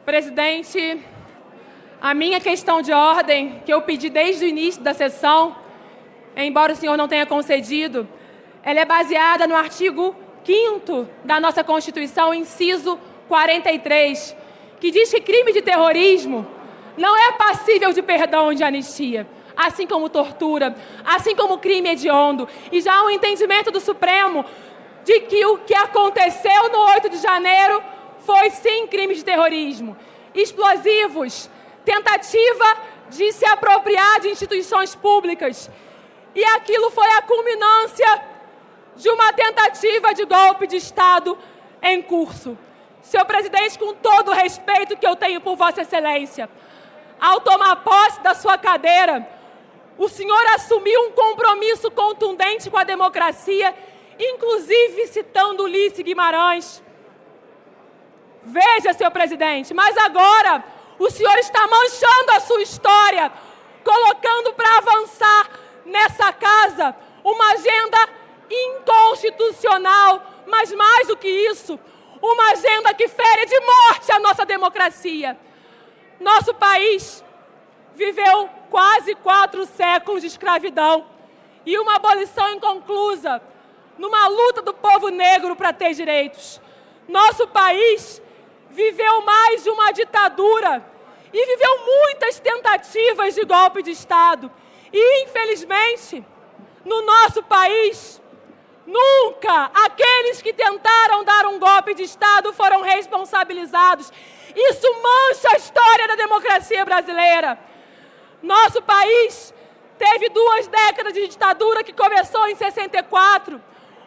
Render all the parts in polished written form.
Presidente, a minha questão de ordem, que eu pedi desde o início da sessão, embora o senhor não tenha concedido, ela é baseada no artigo 5º da nossa Constituição, inciso 43, que diz que crime de terrorismo não é passível de perdão ou de anistia, assim como tortura, assim como crime hediondo. E já há um entendimento do Supremo de que o que aconteceu no 8 de janeiro foi sim crime de terrorismo. Explosivos, tentativa de se apropriar de instituições públicas. E aquilo foi a culminância de uma tentativa de golpe de Estado em curso. Senhor presidente, com todo o respeito que eu tenho por Vossa Excelência, ao tomar posse da sua cadeira, o senhor assumiu um compromisso contundente com a democracia, inclusive citando Ulisses Guimarães. Veja, senhor presidente, mas agora o senhor está manchando a sua história, colocando para avançar nessa casa uma agenda inconstitucional, mas mais do que isso, uma agenda que fere de morte a nossa democracia. Nosso país viveu quase 4 séculos de escravidão e uma abolição inconclusa, numa luta do povo negro para ter direitos. Nosso país viveu mais de uma ditadura e viveu muitas tentativas de golpe de Estado. E, infelizmente, no nosso país, nunca aqueles que tentaram dar um golpe de Estado foram responsabilizados. Isso mancha a história da democracia brasileira. Nosso país teve 2 décadas de ditadura que começou em 64.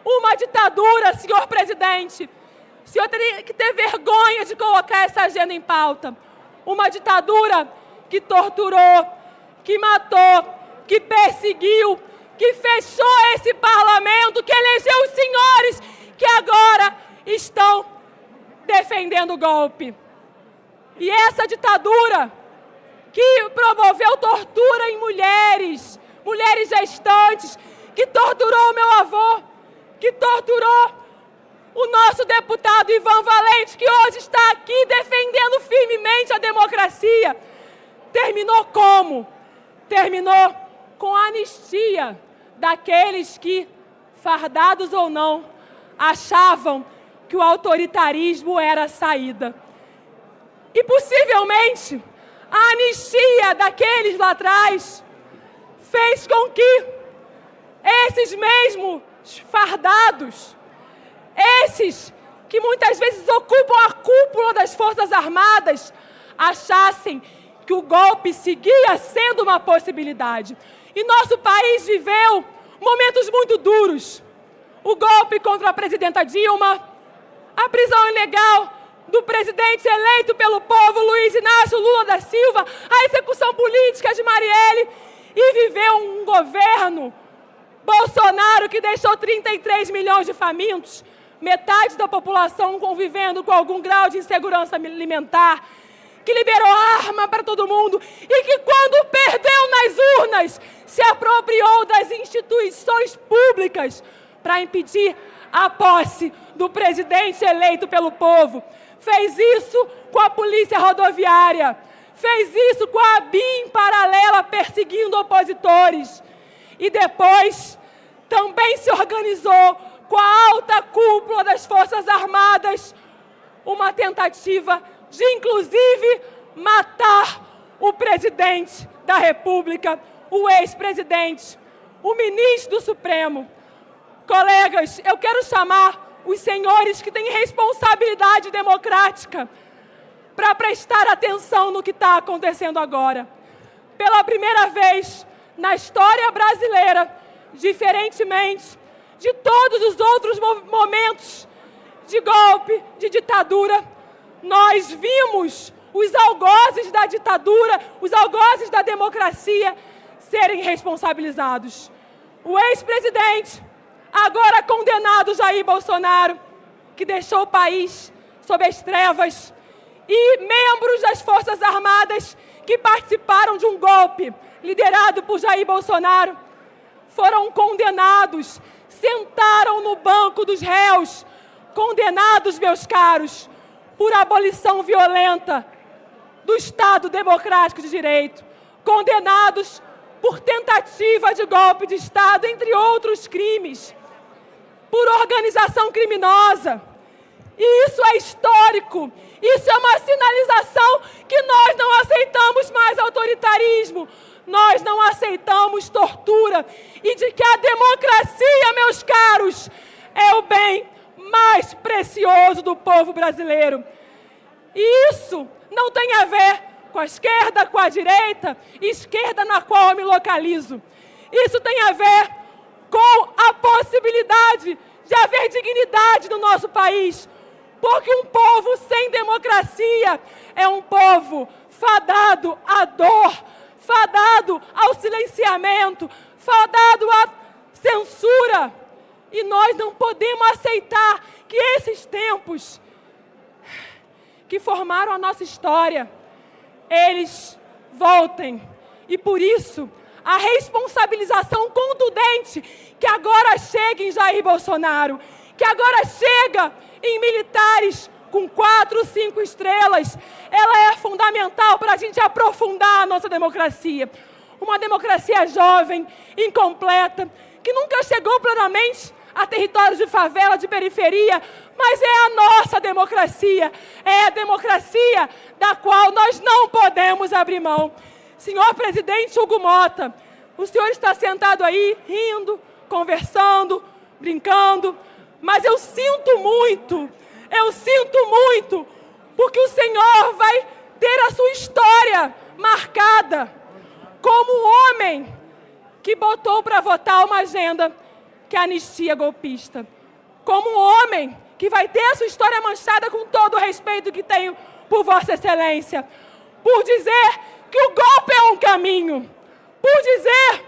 Uma ditadura, senhor presidente. O senhor teria que ter vergonha de colocar essa agenda em pauta. Uma ditadura que torturou, que matou, que perseguiu, que fechou esse parlamento, que elegeu os senhores que agora estão defendendo o golpe. E essa ditadura que promoveu tortura em mulheres, mulheres gestantes, que torturou o meu avô, que torturou o nosso deputado Ivan Valente, que hoje está aqui defendendo firmemente a democracia. Terminou como? Terminou com a anistia daqueles que, fardados ou não, achavam que o autoritarismo era a saída. E possivelmente a anistia daqueles lá atrás fez com que esses mesmos fardados, esses que muitas vezes ocupam a cúpula das Forças Armadas, achassem que o golpe seguia sendo uma possibilidade. E nosso país viveu momentos muito duros. O golpe contra a presidenta Dilma, a prisão ilegal do presidente eleito pelo povo, Luiz Inácio Lula da Silva, a execução política de Marielle, e viveu um governo Bolsonaro que deixou 33 milhões de famintos, metade da população convivendo com algum grau de insegurança alimentar, que liberou arma para todo mundo e que, quando perdeu nas urnas, se apropriou das instituições públicas para impedir a posse do presidente eleito pelo povo. Fez isso com a polícia rodoviária, fez isso com a BIM paralela perseguindo opositores. E depois também se organizou com a alta cúpula das Forças Armadas uma tentativa de, inclusive, matar o presidente da República, o ex-presidente, o ministro do Supremo. Colegas, eu quero chamar os senhores que têm responsabilidade democrática para prestar atenção no que está acontecendo agora. Pela primeira vez na história brasileira, diferentemente de todos os outros momentos de golpe, de ditadura, nós vimos os algozes da ditadura, os algozes da democracia serem responsabilizados. O ex-presidente, agora condenado Jair Bolsonaro, que deixou o país sob as trevas, e membros das Forças Armadas que participaram de um golpe liderado por Jair Bolsonaro, foram condenados, sentaram no banco dos réus, condenados, meus caros, por abolição violenta do Estado Democrático de Direito, condenados por tentativa de golpe de Estado, entre outros crimes, por organização criminosa. E isso é histórico, isso é uma sinalização que nós não aceitamos mais autoritarismo, nós não aceitamos tortura e de que a democracia, meus caros, é o bem mais precioso do povo brasileiro. E isso não tem a ver com a esquerda, com a direita, esquerda na qual eu me localizo. Isso tem a ver com a possibilidade de haver dignidade no nosso país, porque um povo sem democracia é um povo fadado à dor, fadado ao silenciamento, fadado à censura. E nós não podemos aceitar que esses tempos que formaram a nossa história, eles voltem. E por isso, a responsabilização contundente que agora chega em Jair Bolsonaro, que agora chega em militares com 4, 5 estrelas, ela é fundamental para a gente aprofundar a nossa democracia. Uma democracia jovem, incompleta, que nunca chegou plenamente a territórios de favela, de periferia, mas é a nossa democracia, é a democracia da qual nós não podemos abrir mão. Senhor presidente Hugo Mota, o senhor está sentado aí, rindo, conversando, brincando, mas eu sinto muito, porque o senhor vai ter a sua história marcada como um homem que botou para votar uma agenda que anistia golpista, como um homem que vai ter a sua história manchada com todo o respeito que tenho por Vossa Excelência, por dizer que o golpe é um caminho, por dizer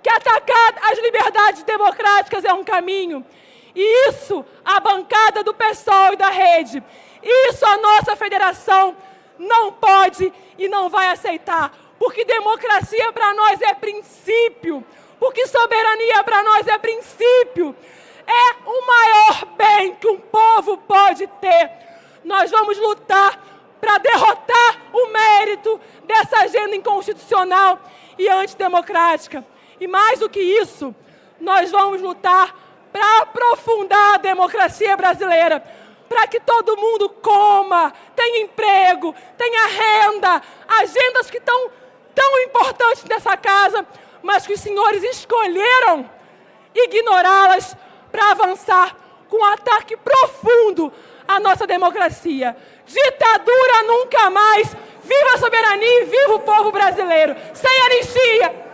que atacar as liberdades democráticas é um caminho. E isso a bancada do PSOL e da Rede, isso a nossa federação não pode e não vai aceitar, porque democracia para nós é princípio, porque soberania para nós é princípio, é o maior bem que um povo pode ter. Nós vamos lutar para derrotar o mérito dessa agenda inconstitucional e antidemocrática. E mais do que isso, nós vamos lutar para aprofundar a democracia brasileira, para que todo mundo coma, tenha emprego, tenha renda, agendas que estão tão importantes nessa casa, mas que os senhores escolheram ignorá-las para avançar com um ataque profundo à nossa democracia. Ditadura nunca mais! Viva a soberania e viva o povo brasileiro! Sem anistia!